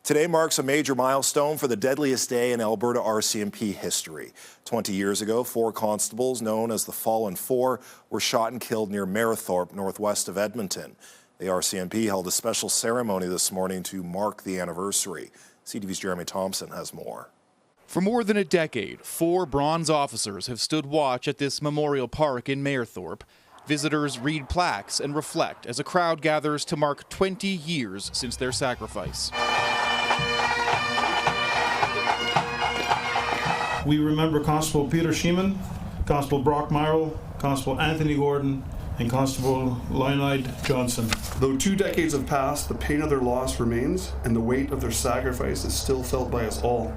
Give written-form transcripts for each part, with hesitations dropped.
Today marks a major milestone for the deadliest day in Alberta RCMP history. 20 years ago, 4 constables known as the Fallen Four were shot and killed near Mayerthorpe, northwest of Edmonton. The RCMP held a special ceremony this morning to mark the anniversary. CTV's Jeremy Thompson has more. For more than a decade, 4 bronze officers have stood watch at this memorial park in Mayerthorpe. Visitors read plaques and reflect as a crowd gathers to mark 20 years since their sacrifice. We remember Constable Peter Schiemann, Constable Myrol, Constable Anthony Gordon, and Constable Lionide Johnston. Though 2 decades have passed, the pain of their loss remains, and the weight of their sacrifice is still felt by us all.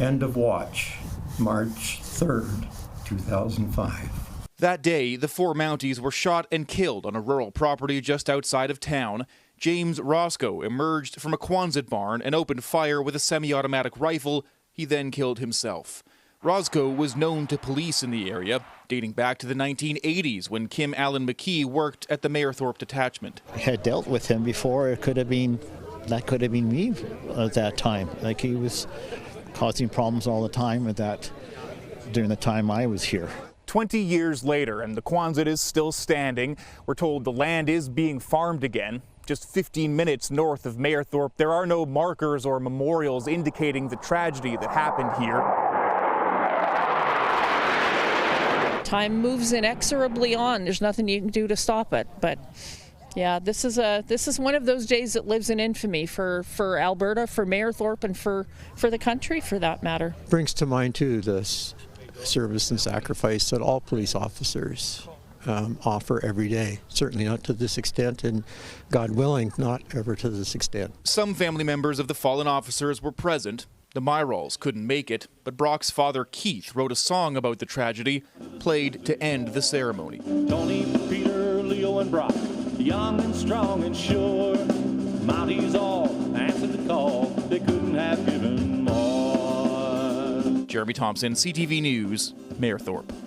End of watch, March 3rd, 2005. That day, the 4 Mounties were shot and killed on a rural property just outside of town. James Roscoe emerged from a Quonset barn and opened fire with a semi-automatic rifle. He then killed himself. Roscoe was known to police in the area, dating back to the 1980s when Kim Allen McKee worked at the Mayerthorpe detachment. I had dealt with him before. That could have been me at that time. Like, he was causing problems all the time with that during the time I was here. 20 years later, and the Quonset is still standing. We're told the land is being farmed again. Just 15 minutes north of Mayerthorpe, there are no markers or memorials indicating the tragedy that happened here. Time moves inexorably on. There's nothing you can do to stop it. But yeah, this is one of those days that lives in infamy for Alberta, for Mayerthorpe, and for the country, for that matter. Brings to mind too the service and sacrifice that all police officers offer every day. Certainly not to this extent, and God willing, not ever to this extent. Some family members of the fallen officers were present. The Myrols couldn't make it, but Brock's father Keith wrote a song about the tragedy, played to end the ceremony. Tony, Peter, Leo, and Brock, young and strong and sure. Mounties all answered the call. They couldn't have given more. Jeremy Thompson, CTV News, Mayerthorpe.